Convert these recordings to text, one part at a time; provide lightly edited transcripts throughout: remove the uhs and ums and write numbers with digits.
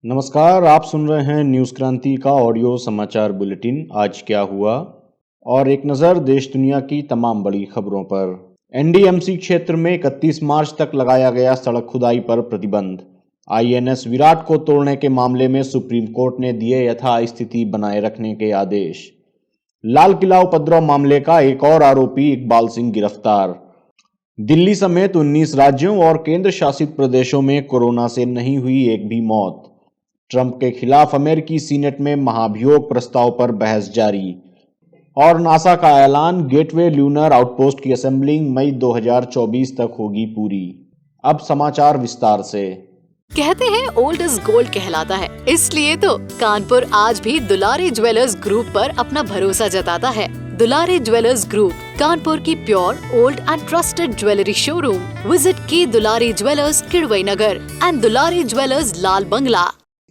नमस्कार, आप सुन रहे हैं न्यूज़ क्रांति का ऑडियो समाचार बुलेटिन। आज क्या हुआ और एक नज़र देश दुनिया की तमाम बड़ी खबरों पर। एनडीएमसी क्षेत्र में 31 मार्च तक लगाया गया सड़क खुदाई पर प्रतिबंध। आईएनएस विराट को तोड़ने के मामले में सुप्रीम कोर्ट ने दिए यथास्थिति बनाए रखने के आदेश। लाल किला उपद्रव मामले का एक और आरोपी इकबाल सिंह गिरफ्तार। दिल्ली समेत 19 राज्यों और केंद्र शासित प्रदेशों में कोरोना से नहीं हुई एक भी मौत। ट्रंप के खिलाफ अमेरिकी सीनेट में महाभियोग प्रस्ताव पर बहस जारी। और नासा का ऐलान, गेटवे ल्यूनर आउटपोस्ट की असेंबलिंग मई 2024 तक होगी पूरी। अब समाचार विस्तार से। कहते हैं ओल्ड इज गोल्ड कहलाता है, इसलिए तो कानपुर आज भी दुलारी ज्वेलर्स ग्रुप पर अपना भरोसा जताता है। दुलारी ज्वेलर्स ग्रुप, कानपुर की pure old and trusted jewellery showroom. Visit की Dulari jewellers Kidwai Nagar and Dulari jewellers Lal Bangla.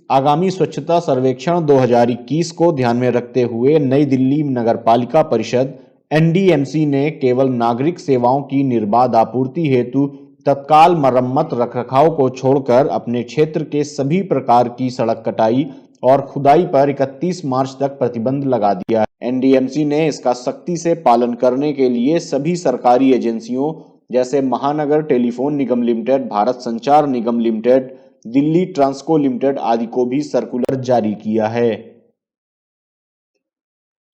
आगामी स्वच्छता सर्वेक्षण 2021 को ध्यान में रखते हुए नई दिल्ली नगर पालिका परिषद एनडीएमसी ने केवल नागरिक सेवाओं की निर्बाध आपूर्ति हेतु तत्काल मरम्मत रखरखाव को छोड़कर अपने क्षेत्र के सभी प्रकार की सड़क कटाई और खुदाई पर 31 मार्च तक प्रतिबंध लगा दिया है। एनडीएमसी ने इसका सख्ती से पालन करने के लिए सभी सरकारी एजेंसियों जैसे महानगर टेलीफोन निगम लिमिटेड, भारत संचार निगम लिमिटेड, दिल्ली ट्रांसको लिमिटेड आदि को भी सर्कुलर जारी किया है।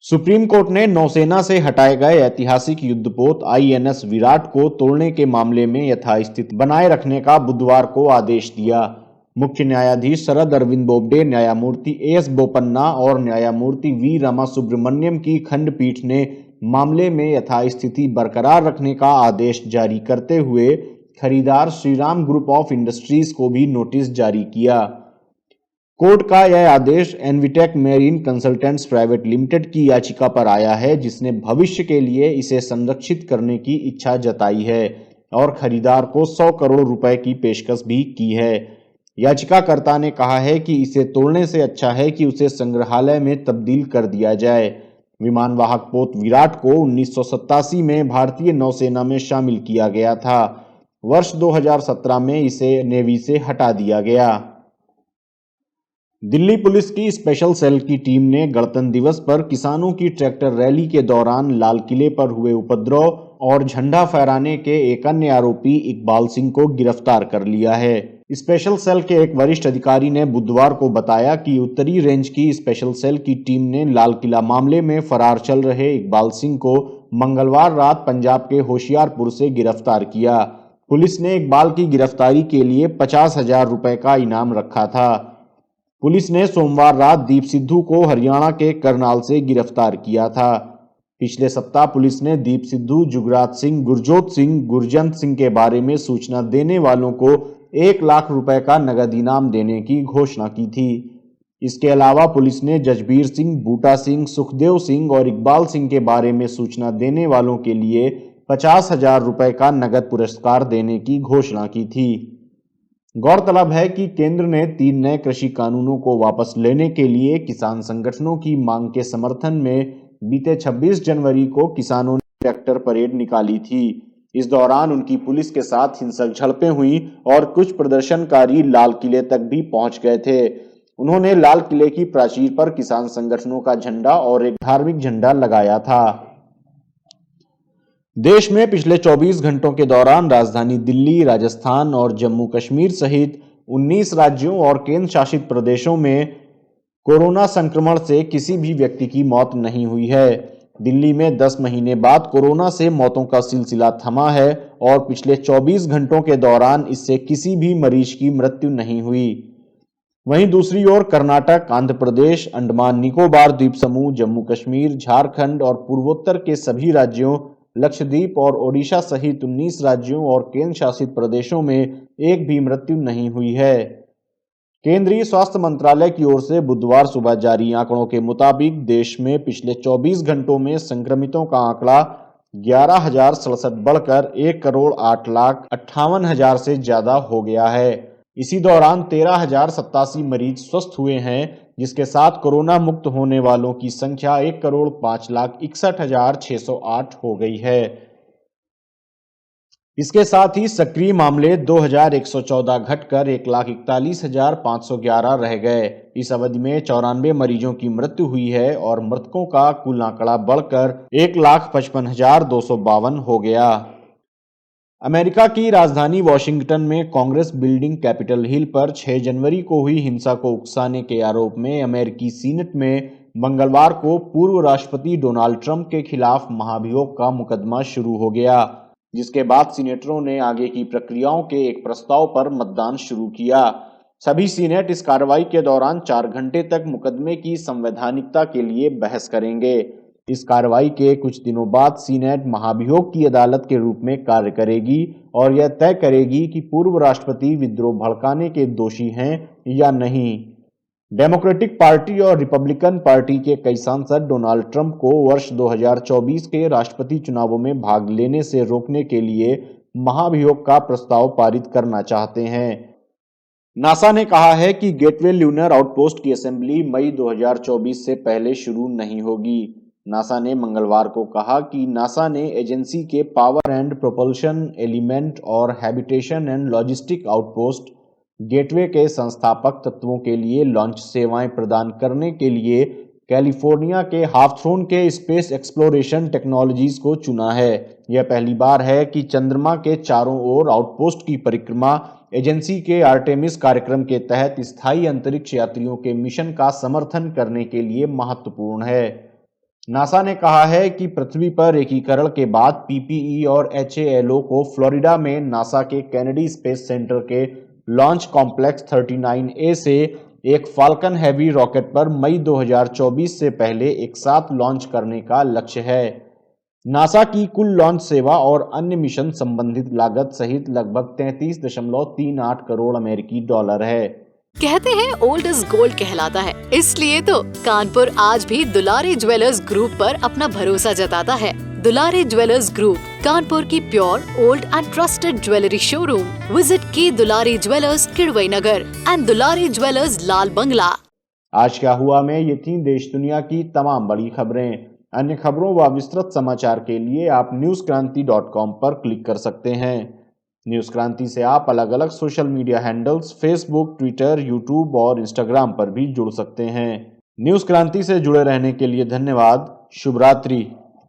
सुप्रीम कोर्ट ने नौसेना से हटाए गए ऐतिहासिक युद्धपोत आईएनएस विराट को तोड़ने के मामले में यथास्थिति बनाए रखने का बुधवार को आदेश दिया। मुख्य न्यायाधीश शरद अरविंद बोबडे, न्यायमूर्ति एएस बोपन्ना और न्यायमूर्ति वी रामासुब्रमण्यम की खंडपीठ ने मामले में यथास्थिति बरकरार रखने का आदेश जारी करते हुए खरीदार श्रीराम ग्रुप ऑफ इंडस्ट्रीज को भी नोटिस जारी किया। कोर्ट का यह आदेश एनवीटेक मेरीन कंसल्टेंट्स प्राइवेट लिमिटेड की याचिका पर आया है, जिसने भविष्य के लिए इसे संरक्षित करने की इच्छा जताई है और खरीदार को 100 करोड़ रुपए की पेशकश भी की है। याचिकाकर्ता ने कहा है कि इसे तोड़ने से अच्छा है कि उसे संग्रहालय में तब्दील कर दिया जाए। विमानवाहक पोत विराट को 1987 में भारतीय नौसेना में शामिल किया गया था। वर्ष 2017 में इसे नेवी से हटा दिया गया। दिल्ली पुलिस की स्पेशल सेल की टीम ने गणतंत्र दिवस पर किसानों की ट्रैक्टर रैली के दौरान लाल किले पर हुए उपद्रव और झंडा फहराने के एक अन्य आरोपी इकबाल सिंह को गिरफ्तार कर लिया है। स्पेशल सेल के एक वरिष्ठ अधिकारी ने बुधवार को बताया कि उत्तरी रेंज की स्पेशल सेल की टीम ने लाल किला मामले में फरार चल रहे इकबाल सिंह को मंगलवार रात पंजाब के होशियारपुर से गिरफ्तार किया। पुलिस ने इकबाल की गिरफ्तारी के लिए 50,000 रुपए का इनाम रखा था। पुलिस ने सोमवार रात दीप सिद्धू को हरियाणा के करनाल से गिरफ्तार किया था। पिछले सप्ताह पुलिस ने दीप सिद्धू, जुगराज सिंह, गुरजोत सिंह, गुरजंत सिंह के बारे में सूचना देने वालों को 1 लाख रुपए का नगद इनाम देने की घोषणा की थी। इसके अलावा पुलिस ने जजबीर सिंह, बूटा सिंह, सुखदेव सिंह और इकबाल सिंह के बारे में सूचना देने वालों के लिए 50,000 रुपए का नगद पुरस्कार देने की घोषणा की थी। गौरतलब है कि केंद्र ने 3 नए कृषि कानूनों को वापस लेने के लिए किसान संगठनों की मांग के समर्थन में बीते 26 जनवरी को किसानों ने ट्रैक्टर परेड निकाली थी। इस दौरान उनकी पुलिस के साथ हिंसक झड़पें हुई और कुछ प्रदर्शनकारी लाल किले तक भी पहुंच गए थे। उन्होंने लाल किले की प्राचीर पर किसान संगठनों का झंडा और एक धार्मिक झंडा लगाया था। देश में पिछले 24 घंटों के दौरान राजधानी दिल्ली, राजस्थान और जम्मू कश्मीर सहित 19 राज्यों और केंद्र शासित प्रदेशों में कोरोना संक्रमण से किसी भी व्यक्ति की मौत नहीं हुई है। दिल्ली में 10 महीने बाद कोरोना से मौतों का सिलसिला थमा है और पिछले 24 घंटों के दौरान इससे किसी भी मरीज की मृत्यु नहीं हुई। वहीं दूसरी ओर कर्नाटक, आंध्र प्रदेश, अंडमान निकोबार द्वीप समूह, जम्मू कश्मीर, झारखंड और पूर्वोत्तर के सभी राज्यों, लक्षद्वीप और ओडिशा सहित 19 राज्यों और केंद्र शासित प्रदेशों में एक भी मृत्यु नहीं हुई है। केंद्रीय स्वास्थ्य मंत्रालय की ओर से बुधवार सुबह जारी आंकड़ों के मुताबिक देश में पिछले 24 घंटों में संक्रमितों का आंकड़ा 11,067 बढ़कर 1,08,58,000 से ज्यादा हो गया है। इसी दौरान 13,087 मरीज स्वस्थ हुए हैं, जिसके साथ कोरोना मुक्त होने वालों की संख्या 1,05,61,608 हो गई है। इसके साथ ही सक्रिय मामले 2114 घटकर 1,41,511 रह गए। इस अवधि में 94 मरीजों की मृत्यु हुई है और मृतकों का कुल आंकड़ा बढ़कर 1,55,252 हो गया। अमेरिका की राजधानी वॉशिंगटन में कांग्रेस बिल्डिंग कैपिटल हिल पर 6 जनवरी को हुई हिंसा को उकसाने के आरोप में अमेरिकी सीनेट में मंगलवार को पूर्व राष्ट्रपति डोनाल्ड ट्रंप के खिलाफ महाभियोग का मुकदमा शुरू हो गया, जिसके बाद सीनेटरों ने आगे की प्रक्रियाओं के एक प्रस्ताव पर मतदान शुरू किया। सभी सीनेट इस कार्रवाई के दौरान 4 घंटे तक मुकदमे की संवैधानिकता के लिए बहस करेंगे। इस कार्रवाई के कुछ दिनों बाद सीनेट महाभियोग की अदालत के रूप में कार्य करेगी और यह तय करेगी कि पूर्व राष्ट्रपति विद्रोह भड़काने के दोषी हैं या नहीं। डेमोक्रेटिक पार्टी और रिपब्लिकन पार्टी के कई सांसद डोनाल्ड ट्रंप को वर्ष 2024 के राष्ट्रपति चुनावों में भाग लेने से रोकने के लिए महाभियोग का प्रस्ताव पारित करना चाहते हैं। नासा ने कहा है कि गेटवे ल्यूनर आउटपोस्ट की असेंबली मई 2024 से पहले शुरू नहीं होगी। नासा ने मंगलवार को कहा कि नासा ने एजेंसी के पावर एंड प्रोपल्शन एलिमेंट और habitation and logistic outpost gateway के संस्थापक तत्वों के लिए लॉन्च सेवाएं प्रदान करने के लिए कैलिफोर्निया के हावथॉर्न के स्पेस एक्सप्लोरेशन टेक्नोलॉजीज को चुना है। यह पहली बार है कि चंद्रमा के चारों ओर आउटपोस्ट की परिक्रमा एजेंसी के आर्टेमिस कार्यक्रम के तहत स्थायी अंतरिक्ष यात्रियों के मिशन का समर्थन करने के लिए महत्वपूर्ण है। नासा ने कहा है कि पृथ्वी पर एकीकरण के बाद पीपीई और HALO को फ्लोरिडा में नासा के कैनेडी स्पेस सेंटर के लॉन्च कॉम्प्लेक्स 39A से एक फाल्कन हैवी रॉकेट पर मई 2024 से पहले एक साथ लॉन्च करने का लक्ष्य है। नासा की कुल लॉन्च सेवा और अन्य मिशन संबंधित लागत सहित लगभग 33.38 करोड़ अमेरिकी डॉलर है। कहते हैं ओल्ड इज गोल्ड कहलाता है, इसलिए तो कानपुर आज भी दुलारी ज्वेलर्स ग्रुप पर अपना भरोसा जताता है। दुलारी ज्वेलर्स ग्रुप, कानपुर की pure old and trusted jewellery showroom. Visit की Dulari jewellers Kidwai Nagar and Dulari jewellers Lal Bangla. आज क्या हुआ में ये थी देश दुनिया की तमाम बड़ी खबरें। अन्य खबरों व विस्तृत समाचार के लिए आप newskranti.com पर क्लिक कर सकते हैं। न्यूज क्रांति से आप अलग अलग social media handles Facebook, Twitter, YouTube और इंस्टाग्राम पर भी जुड़ सकते हैं। न्यूज क्रांति से जुड़े रहने के लिए धन्यवाद। शुभ रात्रि।